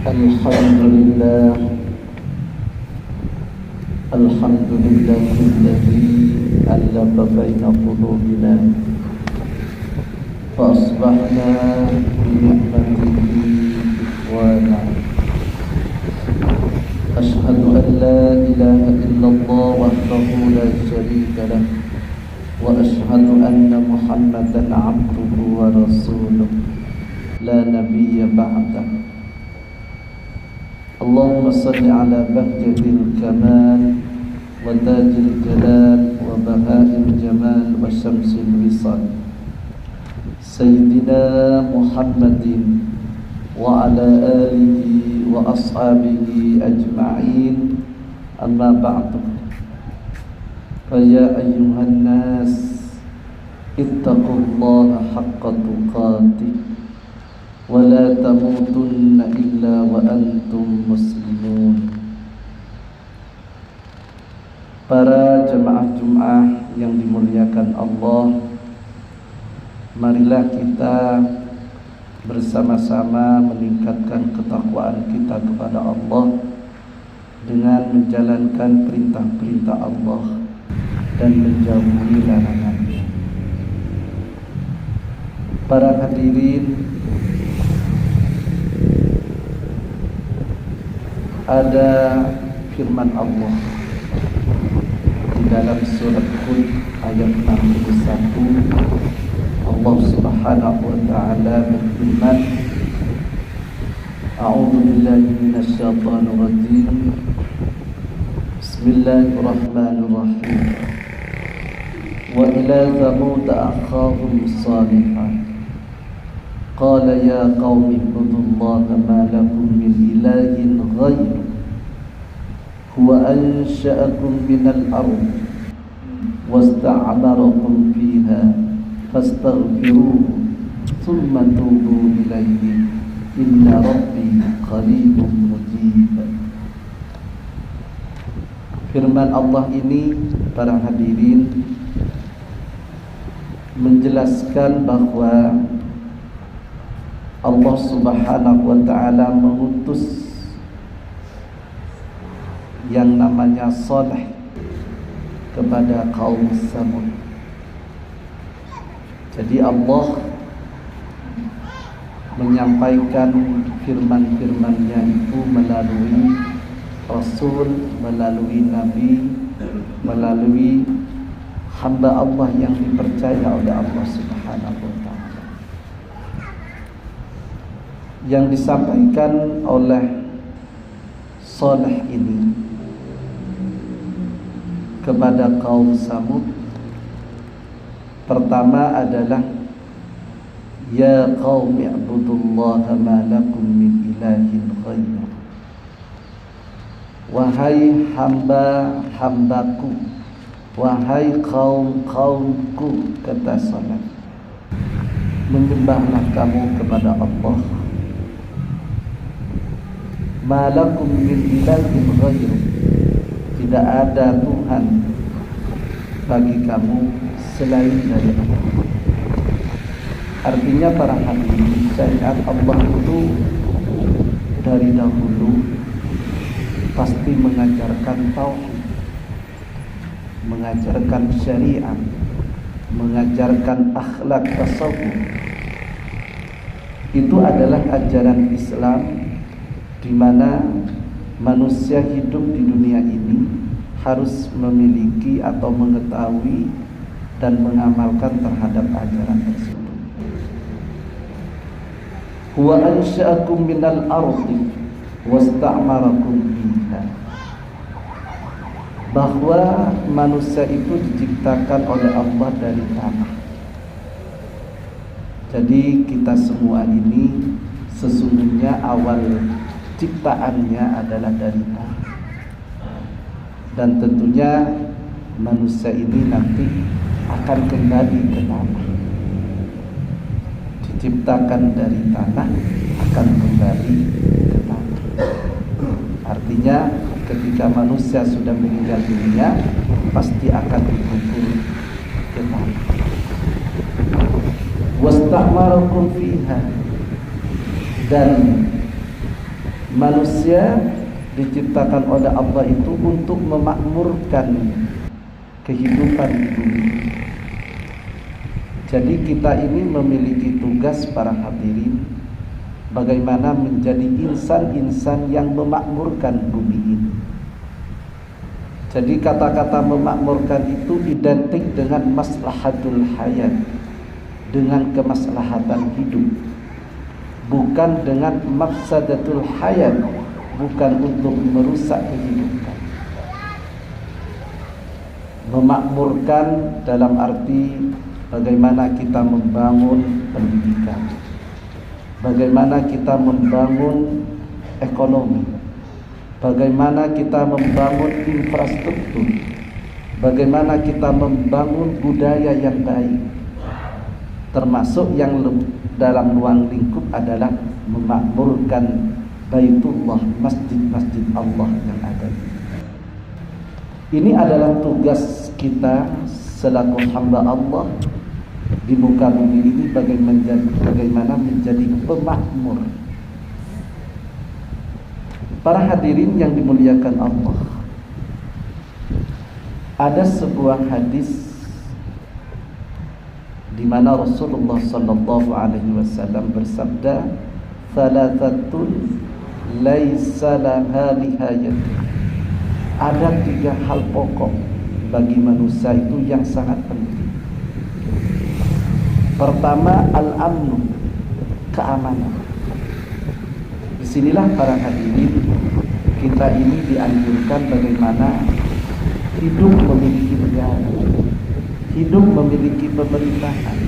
Alhamdulillah Alhamdulillahilladzi allafa baina qulubina fa asbahna bi ni'matihi ikhwana. Ashhadu an la ilaha illallah wahdahu la syarika lah wa ashhadu anna Muhammadan abduhu wa rasuluh la nabiyya ba'dah. Allahumma salli ala bahjatil kamal wa tajil jalal wa bahail jamal wa syamsil wisal Sayyidina Muhammadin wa ala alihi wa ashabihi ajma'in, amma ba'du. Faya ayyuhan nas ittaqullaha haqqa tuqatih wa la tamutunna illa wa antum muslimun. Para jemaah Jumat yang dimuliakan Allah, marilah kita bersama-sama meningkatkan ketakwaan kita kepada Allah dengan menjalankan perintah-perintah Allah dan menjauhi larangannya. Para hadirin, ada firman Allah di dalam surat Hud ayat 61. Allah Subhanahu wa ta'ala berfirman, A'udzu billahi minasy syaithanir rajim. Bismillahirrahmanirrahim. Wa ila thamud akhahum shalihan qala ya qaumi ibudullaha ma lakum min ilahin ghairuh huwa ansha'akum minal ardh wasta'marakum fiha fastaghfiruhu thumma tubu ilaihi inna rabbi qaribun mujib. Firman Allah ini, para hadirin, menjelaskan bahwa Allah Subhanahu wa ta'ala mengutus yang namanya Saleh kepada kaum Samud. Jadi Allah menyampaikan firman-firman-Nya itu melalui Rasul, melalui Nabi, melalui hamba Allah yang dipercaya oleh Allah Subhanahu wa ta'ala. Yang disampaikan oleh Saleh ini kepada kaum Samud, pertama adalah ya qaumi ibudullaha ma lakum min ilahin ghairuh. Wahai hamba-hambaku, wahai kaum-kaumku, kata Saleh, menyembahlah kamu kepada Allah. Ma lakum min ilahin ghairuh, tidak ada Tuhan bagi kamu selain dari Allah. Artinya para hadirin, syariat Allah itu dari dahulu pasti mengajarkan tauhid, mengajarkan syariat, mengajarkan akhlak tasawuf. Itu adalah ajaran Islam, di mana manusia hidup di dunia ini harus memiliki atau mengetahui dan mengamalkan terhadap ajaran tersebut. Huwa ansha'akum minal ardi wasta'marakum fiha. Bahwa manusia itu diciptakan oleh Allah dari tanah. Jadi kita semua ini sesungguhnya awal ciptaannya adalah dari tanah. Dan tentunya manusia ini nanti akan kembali ke tanah. Diciptakan dari tanah, akan kembali ke tanah. Artinya ketika manusia sudah meninggal dunia, pasti akan dikubur ke tanah. Wasta'marakum fiha, dan Manusia diciptakan oleh Allah itu untuk memakmurkan kehidupan di bumi. Jadi kita ini memiliki tugas para hadirin, bagaimana menjadi insan-insan yang memakmurkan bumi ini. Jadi kata-kata memakmurkan itu identik dengan maslahatul hayat, dengan kemaslahatan hidup, bukan dengan mafsadatul hayat, bukan untuk merusak kehidupan. Memakmurkan dalam arti bagaimana kita membangun pendidikan, bagaimana kita membangun ekonomi, bagaimana kita membangun infrastruktur, bagaimana kita membangun budaya yang baik, termasuk yang dalam ruang lingkup adalah memakmurkan Baitullah, masjid-masjid Allah yang ada. Ini adalah tugas kita selaku hamba Allah di muka bumi ini, bagaimana menjadi pemakmur. Para hadirin yang dimuliakan Allah, ada sebuah hadis di mana Rasulullah sallallahu alaihi wasallam bersabda, "Thalathatun laisa laha nihayah." Ada 3 hal pokok bagi manusia itu yang sangat penting. Pertama, al-amnu, keamanan. Disinilah para hadirin, kita ini dianjurkan bagaimana hidup memiliki negara, hidup memiliki pemerintahan,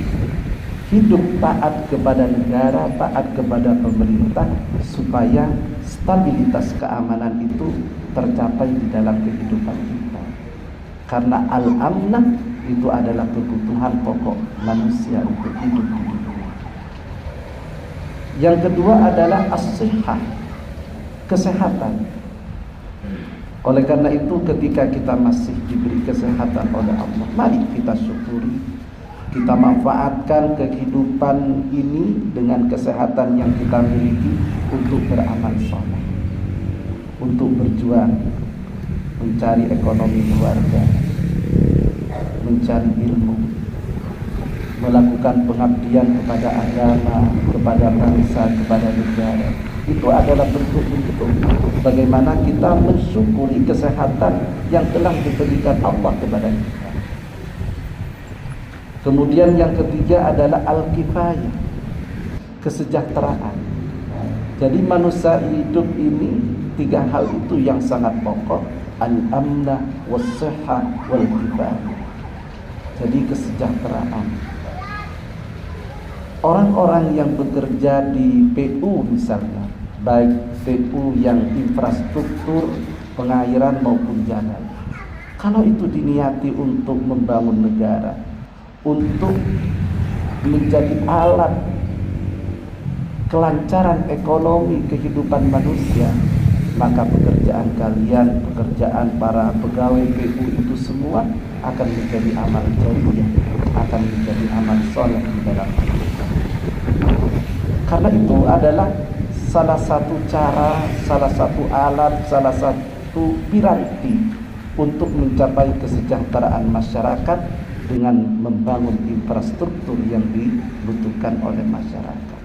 hidup taat kepada negara, taat kepada pemerintah, supaya stabilitas keamanan itu tercapai di dalam kehidupan kita. Karena al-amnah itu adalah kebutuhan pokok manusia untuk hidup di dunia. Yang kedua adalah as-sihhah, kesehatan. Oleh karena itu ketika kita masih diberi kesehatan oleh Allah, mari kita syukuri, kita manfaatkan kehidupan ini dengan kesehatan yang kita miliki untuk beramal saleh, untuk berjuang, mencari ekonomi keluarga, mencari ilmu, melakukan pengabdian kepada agama, kepada bangsa, kepada negara. Itu adalah bentuk-bentuk bagaimana kita mensyukuri kesehatan yang telah diberikan Allah kepada kita. Kemudian yang ketiga adalah al-kifayah, kesejahteraan. Jadi manusia hidup ini 3 hal itu yang sangat pokok, al-amnah, was-sihhah, wal-kifayah. Jadi kesejahteraan. Orang-orang yang bekerja di PU misalnya, baik PU yang infrastruktur, pengairan maupun jalan, kalau itu diniati untuk membangun negara, untuk menjadi alat kelancaran ekonomi kehidupan manusia, maka pekerjaan kalian, pekerjaan para pegawai PU itu semua akan menjadi amal jariah, akan menjadi amal soleh di dalam hidup. Karena itu adalah salah satu cara, salah satu alat, salah satu piranti untuk mencapai kesejahteraan masyarakat dengan membangun infrastruktur yang dibutuhkan oleh masyarakat.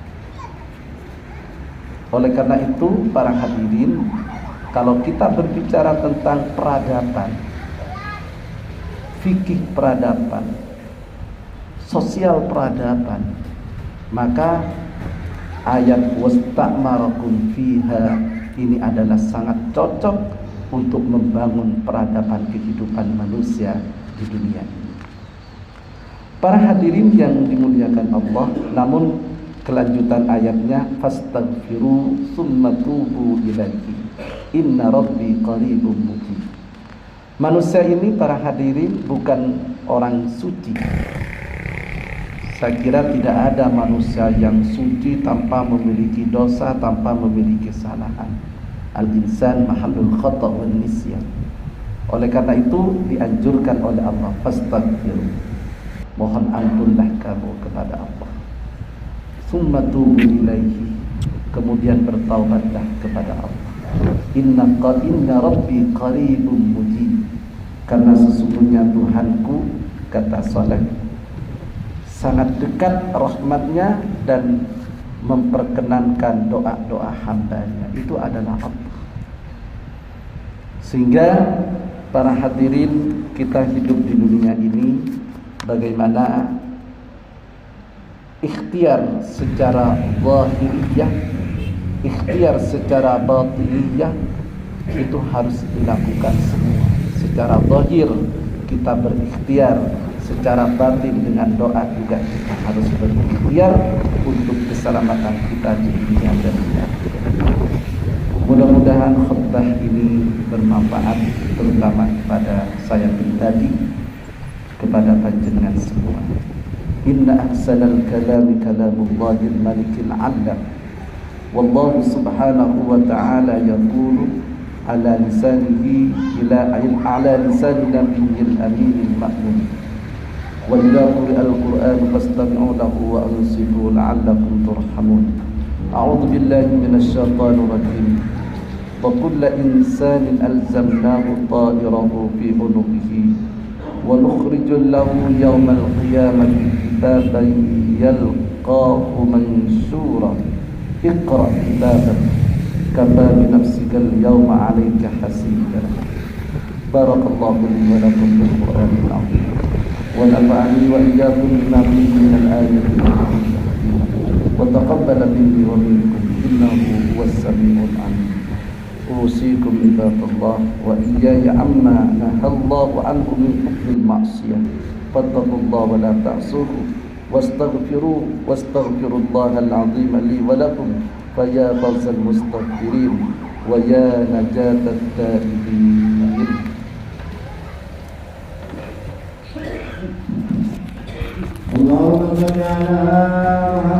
Oleh karena itu, para hadirin, kalau kita berbicara tentang peradaban, fikih peradaban, sosial peradaban, maka ayat wasta'marakum fiha ini adalah sangat cocok untuk membangun peradaban kehidupan manusia di dunia ini. Para hadirin yang dimuliakan Allah, namun kelanjutan ayatnya, fastaghfiru summa tubu ilaihi inna rabbi qaribun mujib. Manusia ini, para hadirin, bukan orang suci. Saya kira tidak ada manusia yang suci tanpa memiliki dosa, tanpa memiliki kesalahan. Al-insan mahallul khata' wan nisyan. Oleh karena itu dianjurkan oleh Allah, fastaghfiru, mohon ampunlah kamu kepada Allah. Summa tubu ilaihi, kemudian bertaubatlah kepada Allah. Inna rabbi qaribun mujib, karena sesungguhnya Tuhanku, kata Saleh, sangat dekat rahmatnya dan memperkenankan doa-doa hambanya. Itu adalah Allah. Sehingga para hadirin, kita hidup di dunia ini, bagaimana ikhtiar secara zahiriyah, ikhtiar secara batiniyah itu harus dilakukan semua. Secara zahir kita berikhtiar, secara batin dengan doa juga kita harus berikhtiar untuk keselamatan kita di dunia dan di akhirat. Mudah-mudahan khutbah ini bermanfaat, terutama kepada saya pribadi, kepada panjenengan semua. Inna ahsanal kalami kalamullahil malikil 'allam. Wallahu subhanahu wa ta'ala yaqulu ala lisanihi ala lisani nabiyyil aminil ma'mun. Wa idza quri'al qur'an fastami'u lahu wa ansitu la'allakum turhamun. A'udzu billahi minasy syaithanir rajim. Wa kullu insanin alzamnahu ta'irahu fi 'unuqihi wa nukhrijul lahu yawmal qiyamati kitaban yalqahu manshura. Iqra kitabak kafa bi nafsika al-yawma 'alayka hasiba. Barakallahu li wa lakum bil Qur'anil 'azim wa nafa'ani wa iyyakum bima fihi min al-ayati wa taqabbala minni wa minkum innahu huwas samiul 'alim. Usikum ibadallah wa iyaya amma nahallahu anhu min hubbil ma'siyah fattaqullaha wa la ta'suhu wastaghfirullahal azim li wa lakum faya fawzal mustaghfirin wa ya najatat taibin. Allahumma shalli ala